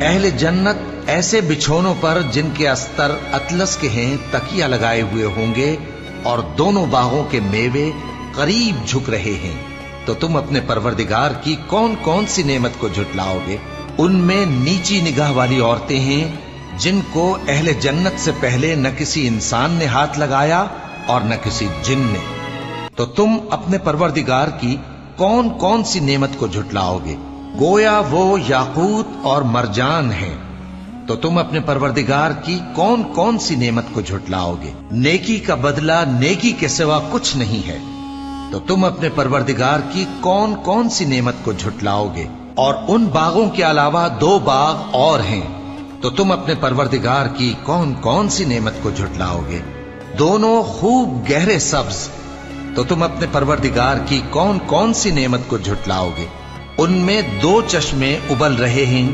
اہل جنت ایسے بچھونوں پر جن کے استر اطلس کے ہیں تکیہ لگائے ہوئے ہوں گے، اور دونوں باغوں کے میوے قریب جھک رہے ہیں، تو تم اپنے پروردگار کی کون کون سی نعمت کو جھٹلاؤ گے؟ ان میں نیچی نگاہ والی عورتیں ہیں جن کو اہل جنت سے پہلے نہ کسی انسان نے ہاتھ لگایا اور نہ کسی جن نے، تو تم اپنے پروردگار کی کون کون سی نعمت کو جھٹلاؤ گے؟ گویا وہ یاقوت اور مرجان ہیں، تو تم اپنے پروردگار کی کون کون سی نعمت کو جھٹلاؤ گے؟ نیکی کا بدلہ نیکی کے سوا کچھ نہیں ہے، تو تم اپنے پروردگار کی کون کون سی نعمت کو جھٹلاؤ گے؟ اور ان باغوں کے علاوہ 2 باغ اور ہیں، تو تم اپنے پروردگار کی کون کون سی نعمت کو جھٹلاؤ گے؟ دونوں خوب گہرے سبز، تو تم اپنے پروردگار کی کون کون سی نعمت کو جھٹلاؤ گے؟ ان میں 2 چشمے ابل رہے ہیں،